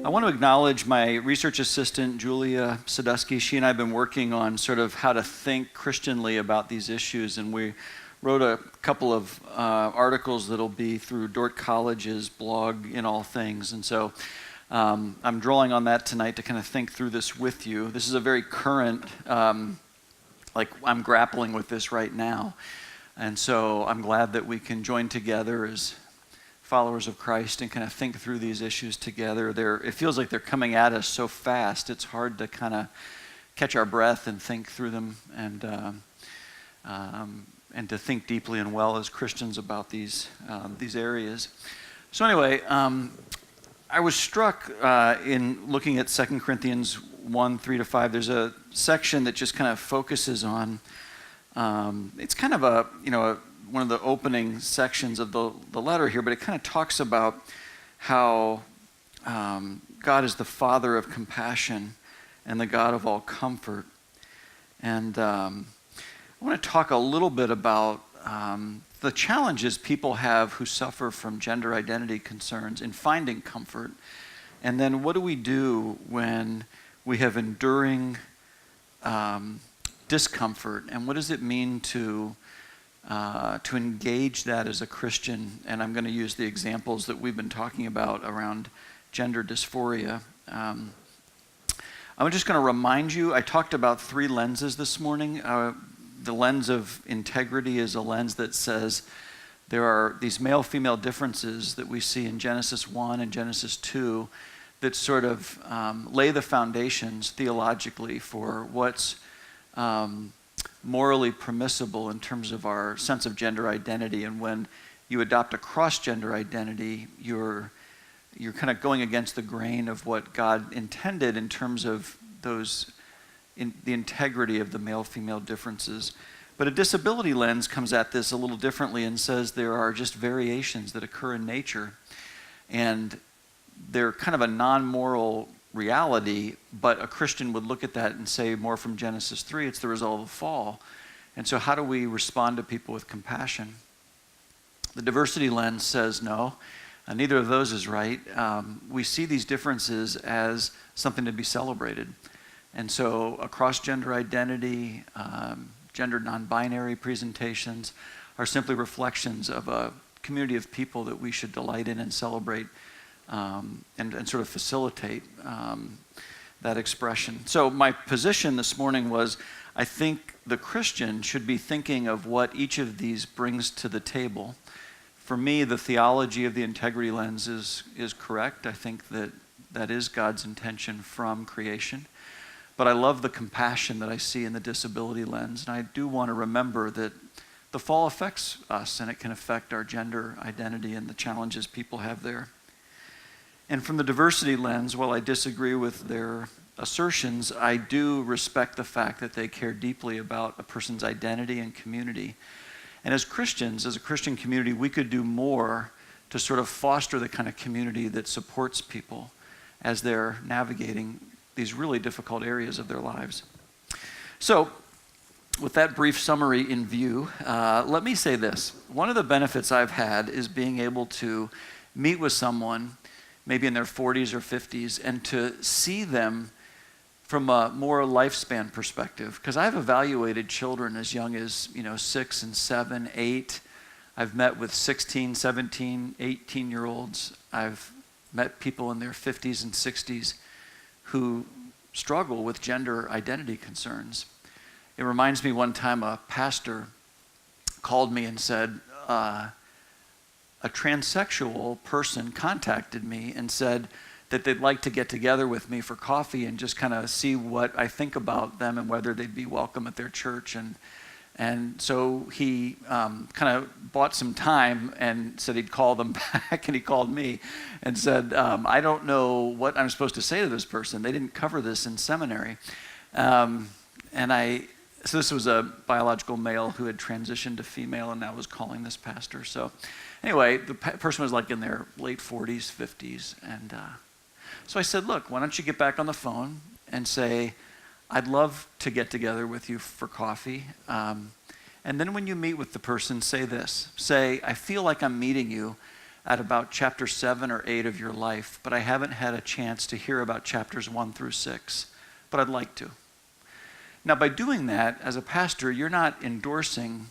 I want to acknowledge my research assistant, Julia Sadusky. She and I have been working on sort of how to think Christianly about these issues, and we wrote a couple of articles that'll be through Dordt College's blog, In All Things. And so I'm drawing on that tonight to kind of think through this with you. This is a very current, like I'm grappling with this right now. And so I'm glad that we can join together as followers of Christ and kind of think through these issues together. It feels like they're coming at us so fast, it's hard to kind of catch our breath and think through them and to think deeply and well as Christians about these areas. So anyway, I was struck in looking at 2 Corinthians 1, 3-5. There's a section that just kind of focuses on, it's kind of one of the opening sections of the letter here, but it kind of talks about how God is the Father of compassion and the God of all comfort. And I want to talk a little bit about the challenges people have who suffer from gender identity concerns in finding comfort. And then what do we do when we have enduring discomfort? And what does it mean to engage that as a Christian? And I'm going to use the examples that we've been talking about around gender dysphoria. I'm just going to remind you, I talked about 3 lenses this morning. The lens of integrity is a lens that says there are these male-female differences that we see in Genesis 1 and Genesis 2 that sort of lay the foundations theologically for what's morally permissible in terms of our sense of gender identity. And when you adopt a cross-gender identity, you're kind of going against the grain of what God intended in terms of the integrity of the male-female differences. But a disability lens comes at this a little differently and says there are just variations that occur in nature, and they're kind of a non-moral reality, but a Christian would look at that and say, more from Genesis 3, it's the result of the fall. And so how do we respond to people with compassion? The diversity lens says no, neither of those is right. We see these differences as something to be celebrated. And so across gender identity, gender non-binary presentations are simply reflections of a community of people that we should delight in and celebrate and sort of facilitate that expression. So my position this morning was, I think the Christian should be thinking of what each of these brings to the table. For me, the theology of the integrity lens is correct. I think that is God's intention from creation. But I love the compassion that I see in the disability lens. And I do want to remember that the fall affects us, and it can affect our gender identity and the challenges people have there. And from the diversity lens, while I disagree with their assertions, I do respect the fact that they care deeply about a person's identity and community. And as Christians, as a Christian community, we could do more to sort of foster the kind of community that supports people as they're navigating these really difficult areas of their lives. So, with that brief summary in view, let me say this. One of the benefits I've had is being able to meet with someone, maybe in their 40s or 50s, and to see them from a more lifespan perspective. Because I've evaluated children as young as 6 and 7, 8. I've met with 16, 17, 18-year-olds. I've met people in their 50s and 60s who struggle with gender identity concerns. It reminds me one time a pastor called me and said, a transsexual person contacted me and said that they'd like to get together with me for coffee and just kind of see what I think about them and whether they'd be welcome at their church. And so he kind of bought some time and said he'd call them back, and he called me and said, I don't know what I'm supposed to say to this person. They didn't cover this in seminary. So this was a biological male who had transitioned to female and now was calling this pastor. So anyway, the person was like in their late 40s, 50s. And so I said, look, why don't you get back on the phone and say, I'd love to get together with you for coffee. And then when you meet with the person, say this. Say, I feel like I'm meeting you at about chapter 7 or 8 of your life, but I haven't had a chance to hear about chapters 1 through 6, but I'd like to. Now, by doing that, as a pastor, you're not endorsing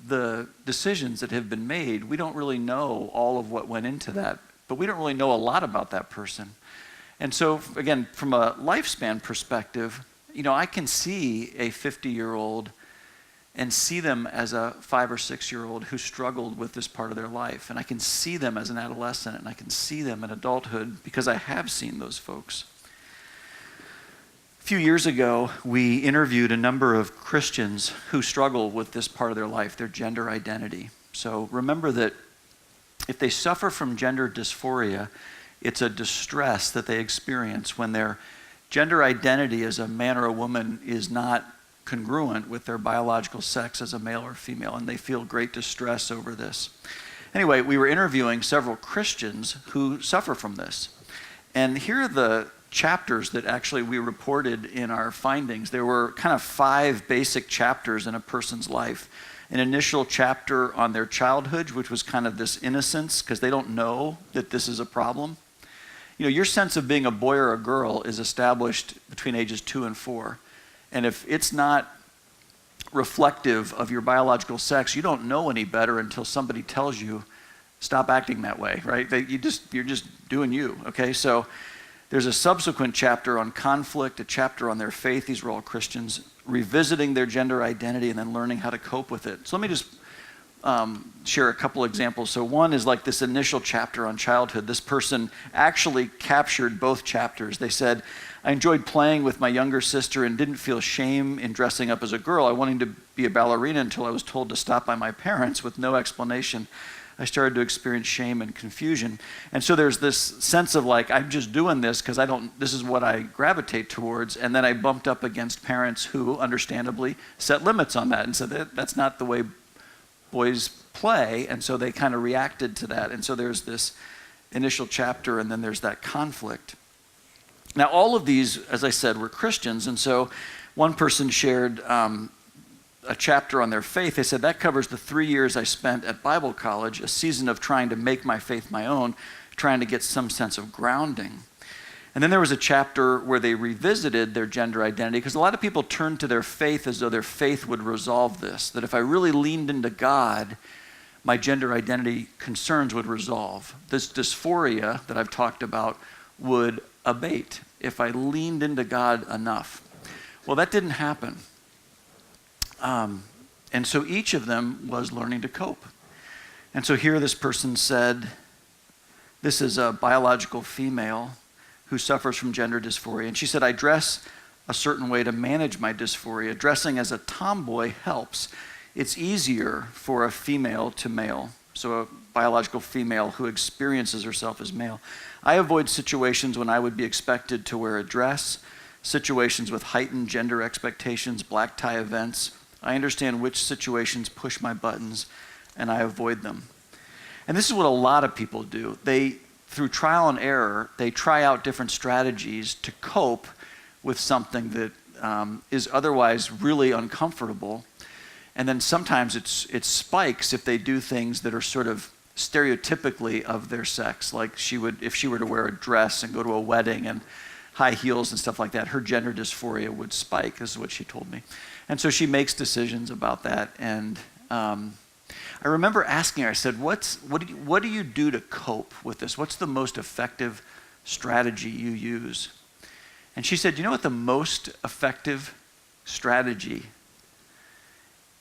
the decisions that have been made. We don't really know all of what went into that, but we don't really know a lot about that person. And so, again, from a lifespan perspective, I can see a 50-year-old and see them as a 5 or 6-year-old who struggled with this part of their life. And I can see them as an adolescent, and I can see them in adulthood because I have seen those folks. A few years ago, we interviewed a number of Christians who struggle with this part of their life, their gender identity. So remember that if they suffer from gender dysphoria, it's a distress that they experience when their gender identity as a man or a woman is not congruent with their biological sex as a male or female, and they feel great distress over this. Anyway, we were interviewing several Christians who suffer from this. And here are the chapters that actually we reported in our findings. There were kind of 5 basic chapters in a person's life. An initial chapter on their childhood, which was kind of this innocence, because they don't know that this is a problem. Your sense of being a boy or a girl is established between ages 2 and 4. And if it's not reflective of your biological sex, you don't know any better until somebody tells you, stop acting that way, right? You're just doing you, okay? So there's a subsequent chapter on conflict, a chapter on their faith. These were all Christians, revisiting their gender identity and then learning how to cope with it. So let me just share a couple examples. So one is like this initial chapter on childhood. This person actually captured both chapters. They said, I enjoyed playing with my younger sister and didn't feel shame in dressing up as a girl. I wanted to be a ballerina until I was told to stop by my parents with no explanation. I started to experience shame and confusion. And so there's this sense of like, I'm just doing this because this is what I gravitate towards. And then I bumped up against parents who understandably set limits on that and said that's not the way boys play. And so they kind of reacted to that. And so there's this initial chapter and then there's that conflict. Now, all of these, as I said, were Christians. And so one person shared a chapter on their faith. They said, that covers the 3 years I spent at Bible college, a season of trying to make my faith my own, trying to get some sense of grounding. And then there was a chapter where they revisited their gender identity, because a lot of people turn to their faith as though their faith would resolve this, that if I really leaned into God, my gender identity concerns would resolve. This dysphoria that I've talked about would abate if I leaned into God enough. Well, that didn't happen. And so each of them was learning to cope. And so here this person said, this is a biological female who suffers from gender dysphoria. And she said, I dress a certain way to manage my dysphoria. Dressing as a tomboy helps. It's easier for a female to male, so a biological female who experiences herself as male. I avoid situations when I would be expected to wear a dress, situations with heightened gender expectations, black tie events. I understand which situations push my buttons, and I avoid them. And this is what a lot of people do. Through trial and error, they try out different strategies to cope with something that is otherwise really uncomfortable. And then sometimes it spikes if they do things that are sort of stereotypically of their sex. Like if she were to wear a dress and go to a wedding and high heels and stuff like that, her gender dysphoria would spike. This is what she told me. And so she makes decisions about that. And I remember asking her, I said, what do you do to cope with this? What's the most effective strategy you use? And she said, you know what the most effective strategy?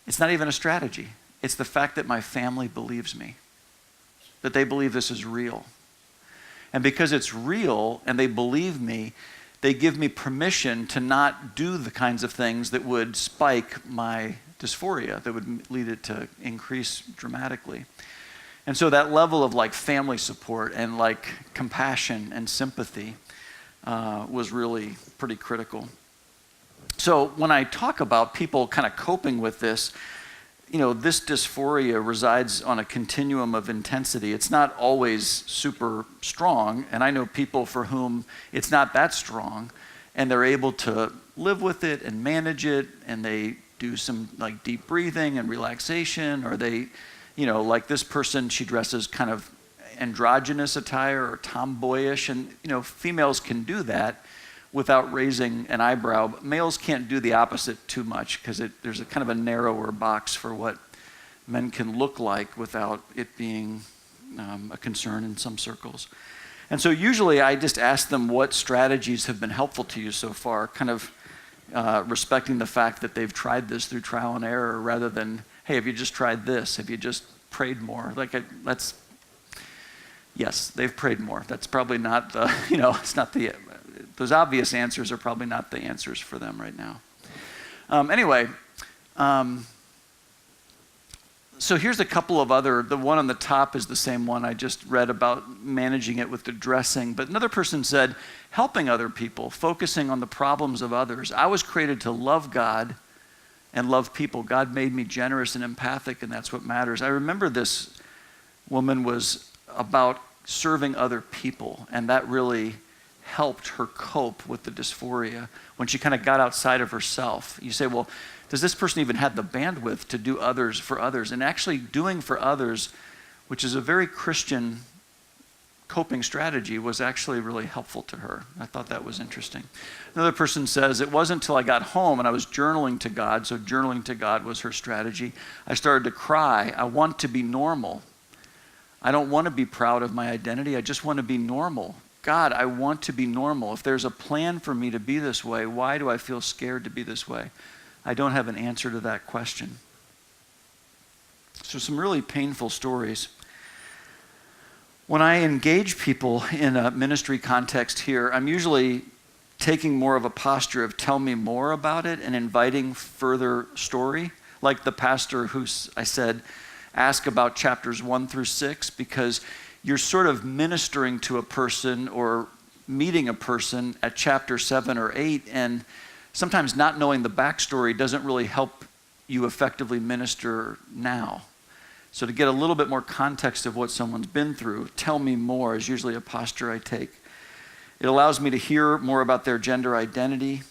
It's not even a strategy. It's the fact that my family believes me, that they believe this is real. And because it's real and they believe me, they give me permission to not do the kinds of things that would spike my dysphoria, that would lead it to increase dramatically. And so that level of like family support and like compassion and sympathy was really pretty critical. So when I talk about people kind of coping with this, this dysphoria resides on a continuum of intensity. It's not always super strong, and I know people for whom it's not that strong, and they're able to live with it and manage it, and they do some like deep breathing and relaxation, or they, like this person, she dresses kind of androgynous attire or tomboyish, and females can do that without raising an eyebrow. But males can't do the opposite too much because there's a kind of a narrower box for what men can look like without it being a concern in some circles. And so usually I just ask them what strategies have been helpful to you so far, kind of respecting the fact that they've tried this through trial and error rather than, hey, have you just tried this? Have you just prayed more? Yes, they've prayed more. That's probably not the, it's not the, those obvious answers are probably not the answers for them right now. So here's a couple of the one on the top is the same one I just read about managing it with the dressing. But another person said, helping other people, focusing on the problems of others. I was created to love God and love people. God made me generous and empathic, and that's what matters. I remember this woman was about serving other people, and that really helped her cope with the dysphoria when she kind of got outside of herself. You say, well, does this person even have the bandwidth to do others for others? And actually doing for others, which is a very Christian coping strategy, was actually really helpful to her. I thought that was interesting. Another person says, it wasn't until I got home and I was journaling to God, so journaling to God was her strategy. I started to cry. I want to be normal. I don't want to be proud of my identity. I just want to be normal. God, I want to be normal. If there's a plan for me to be this way, why do I feel scared to be this way? I don't have an answer to that question. So some really painful stories. When I engage people in a ministry context here, I'm usually taking more of a posture of tell me more about it and inviting further story. Like the pastor who I said, ask about chapters 1 through 6, because you're sort of ministering to a person or meeting a person at chapter 7 or 8, and sometimes not knowing the backstory doesn't really help you effectively minister now. So to get a little bit more context of what someone's been through, tell me more is usually a posture I take. It allows me to hear more about their gender identity,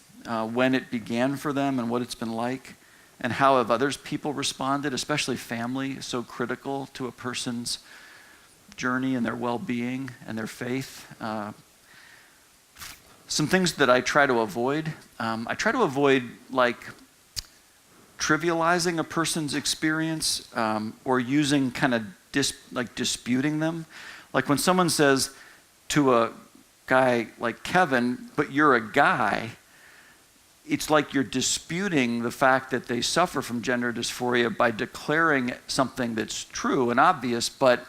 when it began for them and what it's been like, and how have others people responded, especially family is so critical to a person's journey and their well-being and their faith. Some things that I try to avoid. I try to avoid trivializing a person's experience or using kind of disputing them. Like when someone says to a guy like Kevin, but you're a guy, it's like you're disputing the fact that they suffer from gender dysphoria by declaring something that's true and obvious, but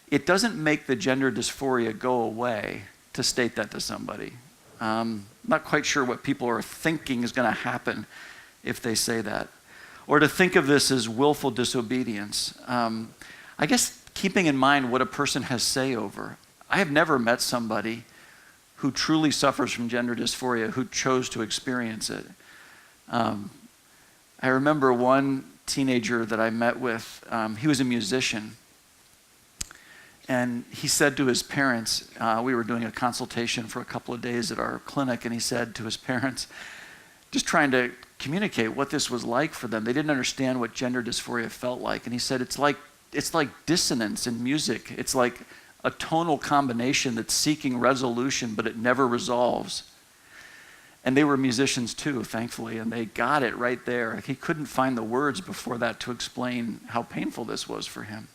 it doesn't make the gender dysphoria go away to state that to somebody. Not quite sure what people are thinking is going to happen if they say that. Or to think of this as willful disobedience. I guess keeping in mind what a person has say over. I have never met somebody who truly suffers from gender dysphoria who chose to experience it. I remember one teenager that I met with, he was a musician. And he said to his parents, we were doing a consultation for a couple of days at our clinic, and he said to his parents, just trying to communicate what this was like for them. They didn't understand what gender dysphoria felt like. And he said, it's like dissonance in music. It's like a tonal combination that's seeking resolution, but it never resolves. And they were musicians too, thankfully, and they got it right there. He couldn't find the words before that to explain how painful this was for him.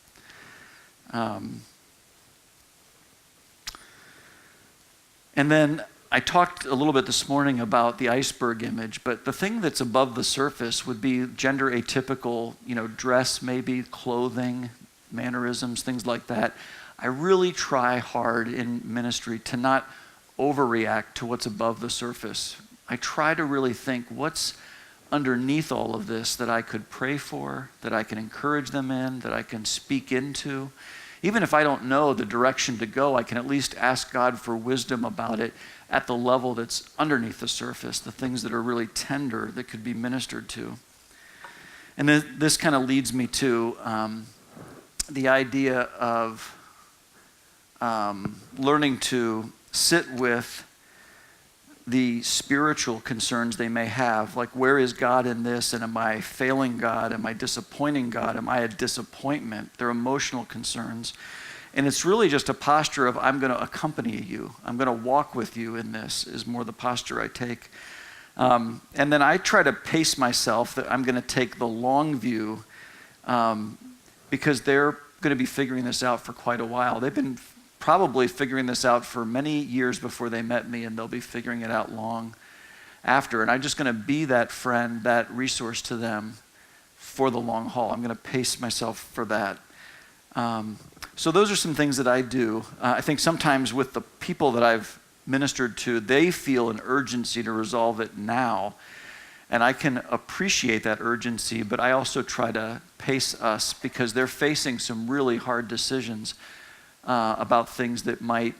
And then I talked a little bit this morning about the iceberg image, but the thing that's above the surface would be gender atypical, dress maybe, clothing, mannerisms, things like that. I really try hard in ministry to not overreact to what's above the surface. I try to really think what's underneath all of this that I could pray for, that I can encourage them in, that I can speak into. Even if I don't know the direction to go, I can at least ask God for wisdom about it at the level that's underneath the surface, the things that are really tender that could be ministered to. And then this kind of leads me to the idea of learning to sit with the spiritual concerns they may have, like where is God in this, and am I failing God, am I disappointing God, am I a disappointment, their emotional concerns, And it's really just a posture of, I'm going to accompany you. I'm going to walk with you in this, is more the posture I take. And then I try to pace myself that I'm going to take the long view, because they're going to be figuring this out for quite a while. They've been probably figuring this out for many years before they met me, and they'll be figuring it out long after. And I'm just going to be that friend, that resource to them for the long haul. I'm going to pace myself for that. So those are some things that I do. I think sometimes with the people that I've ministered to, they feel an urgency to resolve it now. And I can appreciate that urgency, but I also try to pace us because they're facing some really hard decisions about things that might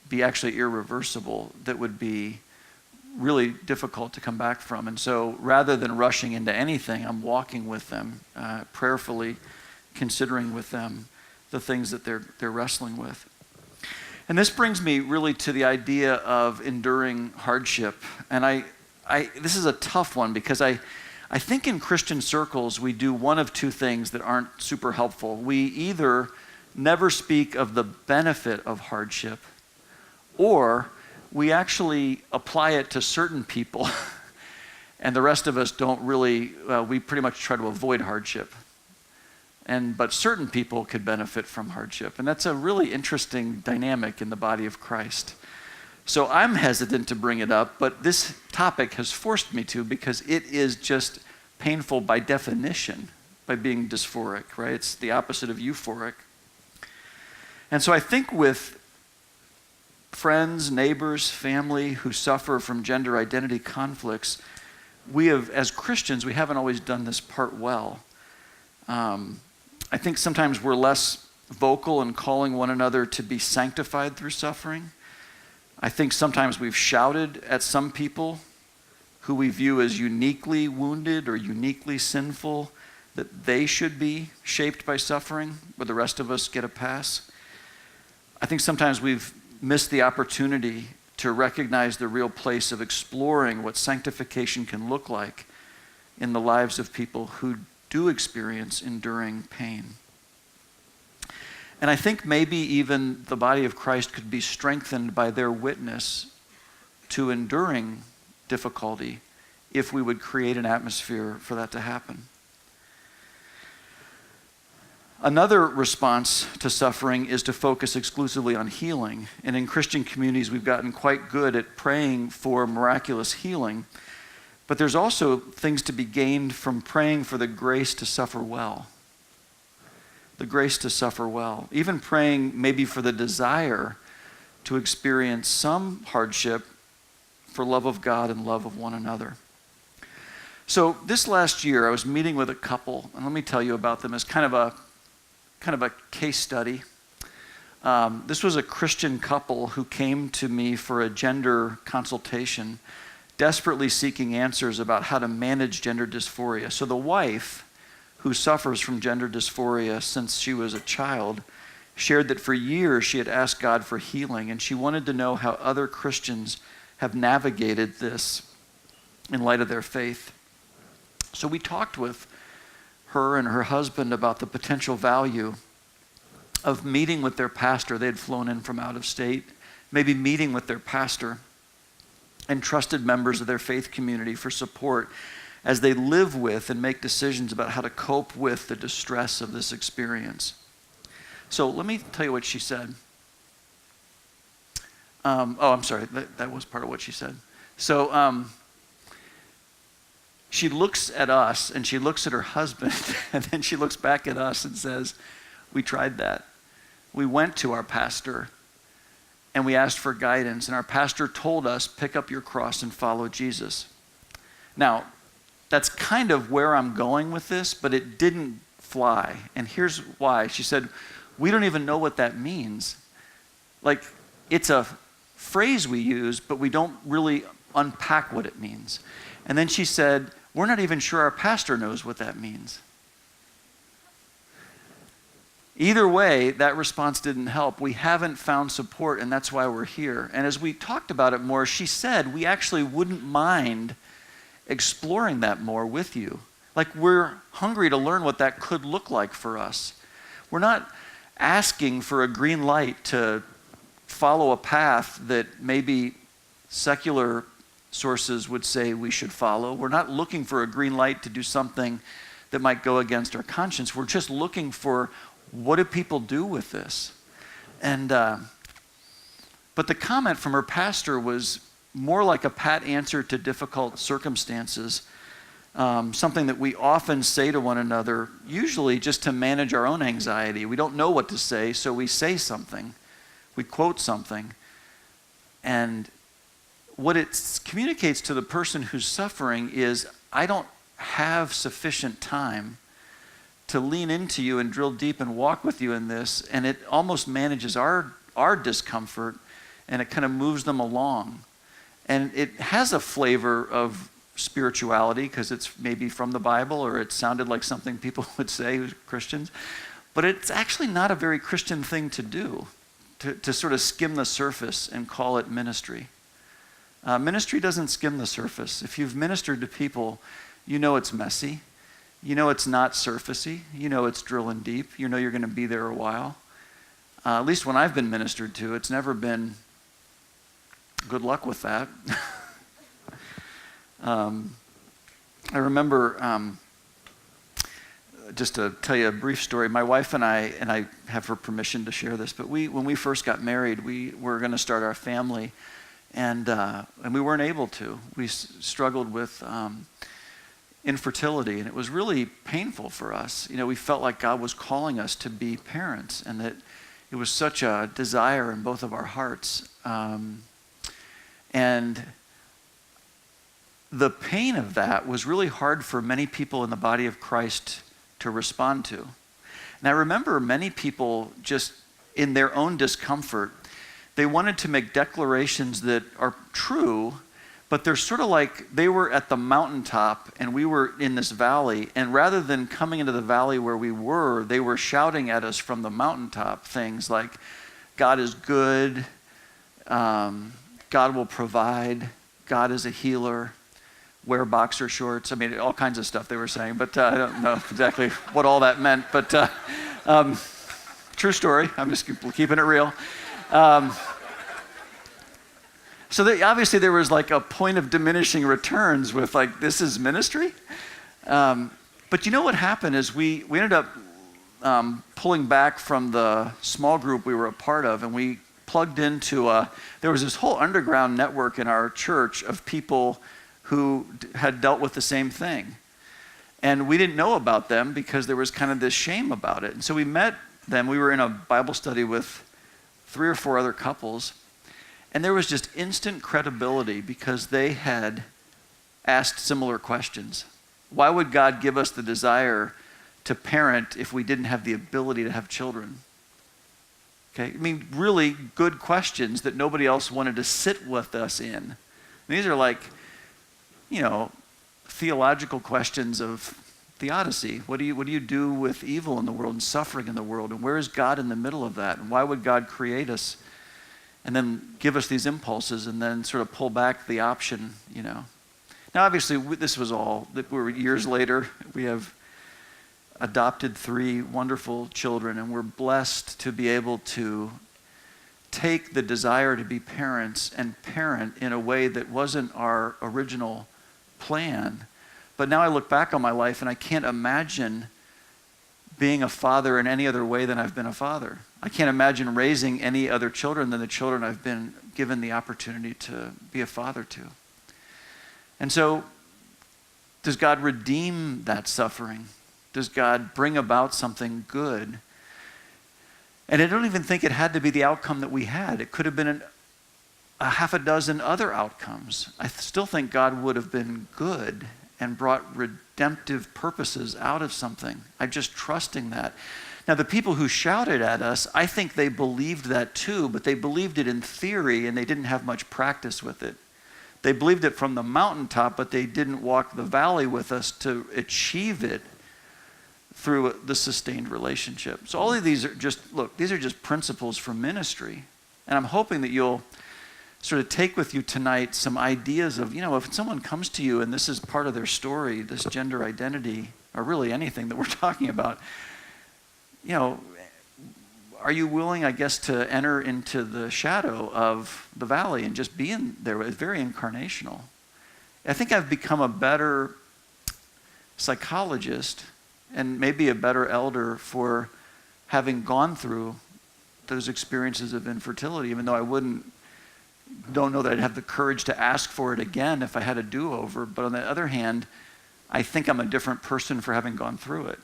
be actually irreversible, that would be really difficult to come back from. And so rather than rushing into anything, I'm walking with them, prayerfully considering with them the things that they're wrestling with. And this brings me really to the idea of enduring hardship. And this is a tough one because I think in Christian circles we do one of two things that aren't super helpful. We either never speak of the benefit of hardship, or we actually apply it to certain people, and the rest of us don't really, we pretty much try to avoid hardship. But certain people could benefit from hardship. And that's a really interesting dynamic in the body of Christ. So I'm hesitant to bring it up, but this topic has forced me to, because it is just painful by definition, by being dysphoric, right? It's the opposite of euphoric. And so I think with friends, neighbors, family who suffer from gender identity conflicts, we have, as Christians, we haven't always done this part well. I think sometimes we're less vocal in calling one another to be sanctified through suffering. I think sometimes we've shouted at some people who we view as uniquely wounded or uniquely sinful, that they should be shaped by suffering, where the rest of us get a pass. I think sometimes we've missed the opportunity to recognize the real place of exploring what sanctification can look like in the lives of people who do experience enduring pain. And I think maybe even the body of Christ could be strengthened by their witness to enduring difficulty if we would create an atmosphere for that to happen. Another response to suffering is to focus exclusively on healing. And in Christian communities, we've gotten quite good at praying for miraculous healing. But there's also things to be gained from praying for the grace to suffer well. The grace to suffer well. Even praying maybe for the desire to experience some hardship for love of God and love of one another. So this last year, I was meeting with a couple, and let me tell you about them as kind of a case study. This was a Christian couple who came to me for a gender consultation, desperately seeking answers about how to manage gender dysphoria. So the wife, who suffers from gender dysphoria since she was a child, shared that for years she had asked God for healing, and she wanted to know how other Christians have navigated this in light of their faith. So we talked with her and her husband about the potential value of meeting with their pastor. They had flown in from out of state, maybe meeting with their pastor and trusted members of their faith community for support as they live with and make decisions about how to cope with the distress of this experience. So let me tell you what she said. I'm sorry, that was part of what she said. So she looks at us and she looks at her husband and then she looks back at us and says, we tried that. We went to our pastor and we asked for guidance, and our pastor told us, pick up your cross and follow Jesus. Now, that's kind of where I'm going with this, but it didn't fly. And here's why. She said, we don't even know what that means. Like, it's a phrase we use, but we don't really unpack what it means. And then she said, we're not even sure our pastor knows what that means. Either way, that response didn't help. We haven't found support, and that's why we're here. And as we talked about it more, she said we actually wouldn't mind exploring that more with you. Like, we're hungry to learn what that could look like for us. We're not asking for a green light to follow a path that maybe secular sources would say we should follow. We're not looking for a green light to do something that might go against our conscience. We're just looking for, what do people do with this? And but the comment from her pastor was more like a pat answer to difficult circumstances, something that we often say to one another, usually just to manage our own anxiety. We don't know what to say, so we say something. We quote something. And what it communicates to the person who's suffering is, I don't have sufficient time to lean into you and drill deep and walk with you in this, and it almost manages our discomfort, and it kind of moves them along. And it has a flavor of spirituality because it's maybe from the Bible, or it sounded like something people would say who's Christians, but it's actually not a very Christian thing to do, to sort of skim the surface and call it ministry. Ministry doesn't skim the surface. If you've ministered to people, you know it's messy. You know it's not surfacey. You know it's drilling deep. You know you're going to be there a while. At least when I've been ministered to, it's never been good luck with that. I remember, just to tell you a brief story, my wife and I have her permission to share this, but when we first got married, we were going to start our family. And we weren't able to. We struggled with infertility, and it was really painful for us. You know, we felt like God was calling us to be parents, and that it was such a desire in both of our hearts. And the pain of that was really hard for many people in the body of Christ to respond to. And I remember many people just in their own discomfort, they wanted to make declarations that are true, but they're sort of like they were at the mountaintop and we were in this valley, and rather than coming into the valley where we were, they were shouting at us from the mountaintop things like, God is good, God will provide, God is a healer, wear boxer shorts. I mean, all kinds of stuff they were saying, but I don't know exactly what all that meant, but true story. I'm just keeping it real. So obviously there was like a point of diminishing returns with like, this is ministry. But you know what happened is we ended up pulling back from the small group we were a part of, and we plugged into there was this whole underground network in our church of people who had dealt with the same thing. And we didn't know about them because there was kind of this shame about it. And so we met them. We were in a Bible study with 3 or 4 other couples, and there was just instant credibility because they had asked similar questions. Why would God give us the desire to parent if we didn't have the ability to have children? Okay, I mean, really good questions that nobody else wanted to sit with us in. And these are like, you know, theological questions of the Odyssey. What do you do with evil in the world and suffering in the world? And where is God in the middle of that? And why would God create us and then give us these impulses and then sort of pull back the option, you know? Now, obviously, this was all, that we're years later. We have adopted 3 wonderful children, and we're blessed to be able to take the desire to be parents and parent in a way that wasn't our original plan. But now I look back on my life and I can't imagine being a father in any other way than I've been a father. I can't imagine raising any other children than the children I've been given the opportunity to be a father to. And so, does God redeem that suffering? Does God bring about something good? And I don't even think it had to be the outcome that we had. It could have been a half a dozen other outcomes. I still think God would have been good and brought redemptive purposes out of something. I'm just trusting that. Now, the people who shouted at us, I think they believed that too, but they believed it in theory and they didn't have much practice with it. They believed it from the mountaintop, but they didn't walk the valley with us to achieve it through the sustained relationship. So all of these are these are just principles for ministry. And I'm hoping that you'll sort of take with you tonight some ideas of, you know, if someone comes to you and this is part of their story, this gender identity, or really anything that we're talking about, you know, are you willing, I guess, to enter into the shadow of the valley and just be in there? It's very incarnational. I think I've become a better psychologist and maybe a better elder for having gone through those experiences of infertility, even though don't know that I'd have the courage to ask for it again if I had a do-over. But on the other hand, I think I'm a different person for having gone through it.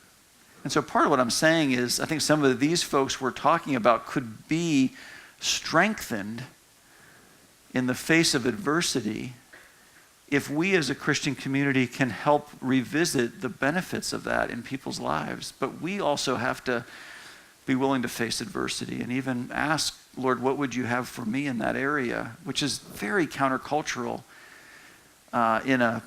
And so part of what I'm saying is I think some of these folks we're talking about could be strengthened in the face of adversity if we as a Christian community can help revisit the benefits of that in people's lives. But we also have to be willing to face adversity and even ask, Lord, what would you have for me in that area? Which is very countercultural in a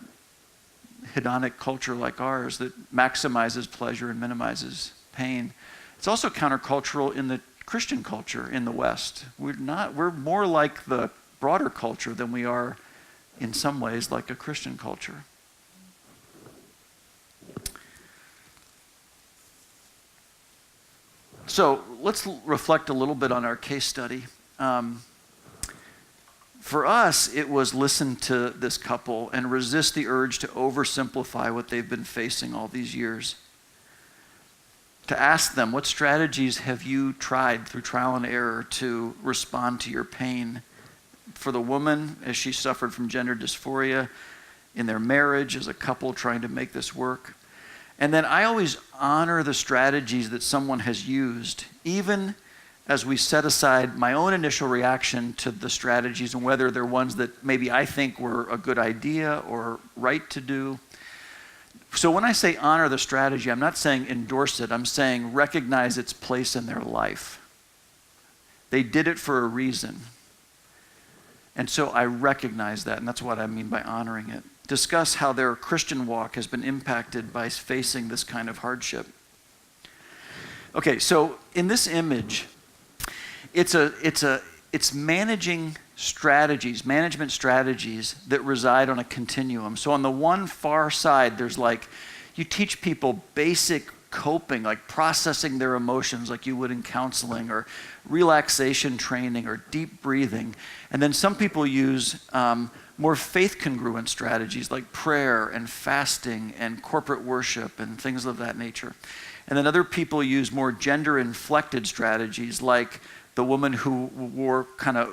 hedonic culture like ours that maximizes pleasure and minimizes pain. It's also countercultural in the Christian culture in the West. We're more like the broader culture than we are in some ways like a Christian culture. So let's reflect a little bit on our case study. For us, it was listen to this couple and resist the urge to oversimplify what they've been facing all these years. To ask them, what strategies have you tried through trial and error to respond to your pain? For the woman, as she suffered from gender dysphoria in their marriage as a couple trying to make this work. And then I always honor the strategies that someone has used, even as we set aside my own initial reaction to the strategies and whether they're ones that maybe I think were a good idea or right to do. So when I say honor the strategy, I'm not saying endorse it. I'm saying recognize its place in their life. They did it for a reason. And so I recognize that, and that's what I mean by honoring it. Discuss how their Christian walk has been impacted by facing this kind of hardship. Okay, so in this image, it's management strategies that reside on a continuum. So on the one far side, there's you teach people basic coping, like processing their emotions like you would in counseling, or relaxation training, or deep breathing. And then some people use more faith-congruent strategies like prayer and fasting and corporate worship and things of that nature. And then other people use more gender-inflected strategies like the woman who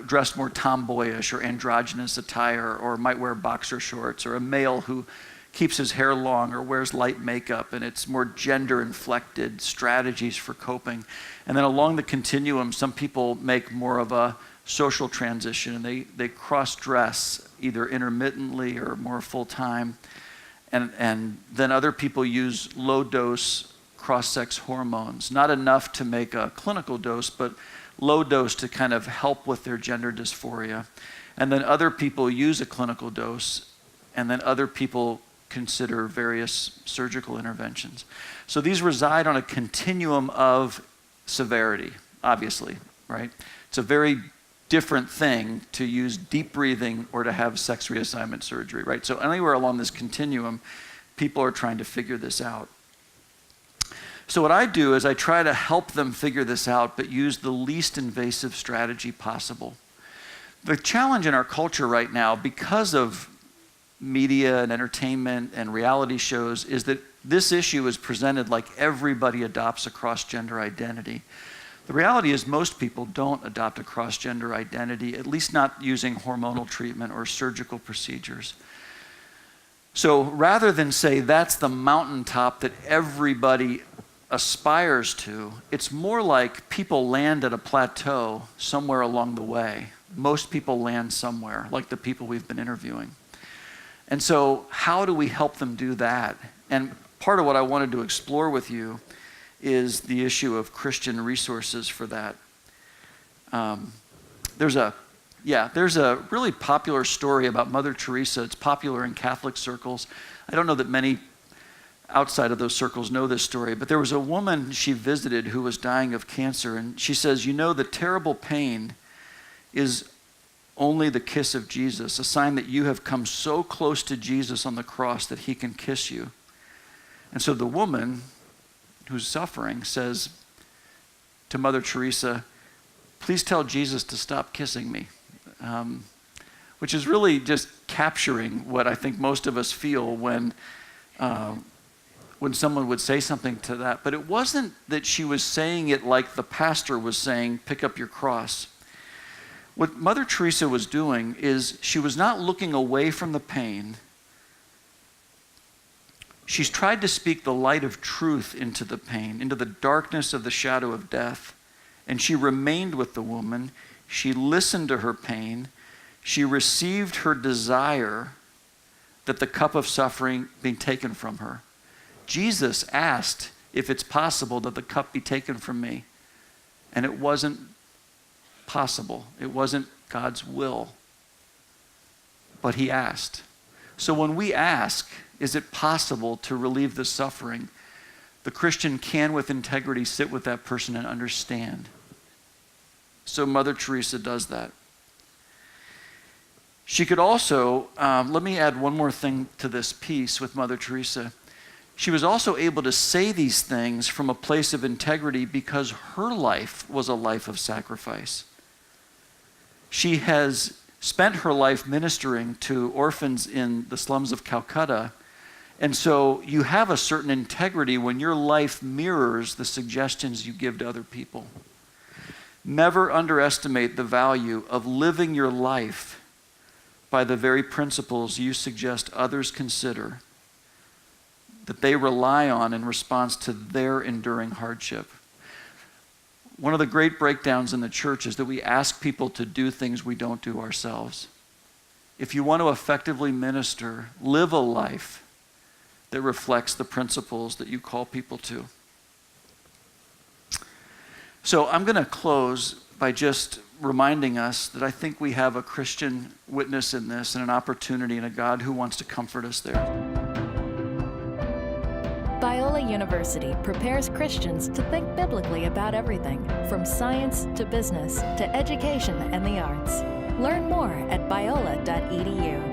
dressed more tomboyish or androgynous attire, or might wear boxer shorts, or a male who keeps his hair long or wears light makeup, and it's more gender-inflected strategies for coping. And then along the continuum, some people make more of a social transition, and they cross-dress either intermittently or more full-time. And then other people use low-dose cross-sex hormones, not enough to make a clinical dose, but low dose to kind of help with their gender dysphoria. And then other people use a clinical dose, and then other people consider various surgical interventions. So these reside on a continuum of severity, obviously, right? It's a very different thing to use deep breathing or to have sex reassignment surgery, right? So anywhere along this continuum, people are trying to figure this out. So what I do is I try to help them figure this out, but use the least invasive strategy possible. The challenge in our culture right now, because of media and entertainment and reality shows, is that this issue is presented like everybody adopts a cross-gender identity. The reality is most people don't adopt a cross-gender identity, at least not using hormonal treatment or surgical procedures. So rather than say that's the mountaintop that everybody aspires to, it's more like people land at a plateau somewhere along the way. Most people land somewhere, like the people we've been interviewing. And so how do we help them do that? And part of what I wanted to explore with you is the issue of Christian resources for that. There's a really popular story about Mother Teresa. It's popular in Catholic circles. I don't know that many outside of those circles know this story, but there was a woman she visited who was dying of cancer, and she says, the terrible pain is only the kiss of Jesus, a sign that you have come so close to Jesus on the cross that he can kiss you. And so the woman who's suffering says, to Mother Teresa, please tell Jesus to stop kissing me, which is really just capturing what I think most of us feel when someone would say something to that. But it wasn't that she was saying it like the pastor was saying, pick up your cross. What Mother Teresa was doing is she was not looking away from the pain. She's tried to speak the light of truth into the pain, into the darkness of the shadow of death. And she remained with the woman. She listened to her pain. She received her desire that the cup of suffering be taken from her. Jesus asked if it's possible that the cup be taken from me. And it wasn't possible. It wasn't God's will. But he asked. So when we ask, is it possible to relieve the suffering? The Christian can, with integrity, sit with that person and understand. So Mother Teresa does that. She could also, let me add one more thing to this piece with Mother Teresa. She was also able to say these things from a place of integrity because her life was a life of sacrifice. She has spent her life ministering to orphans in the slums of Calcutta. And so you have a certain integrity when your life mirrors the suggestions you give to other people. Never underestimate the value of living your life by the very principles you suggest others consider, that they rely on in response to their enduring hardship. One of the great breakdowns in the church is that we ask people to do things we don't do ourselves. If you want to effectively minister, live a life that reflects the principles that you call people to. So I'm going to close by just reminding us that I think we have a Christian witness in this and an opportunity and a God who wants to comfort us there. Biola University prepares Christians to think biblically about everything, from science to business to education and the arts. Learn more at biola.edu.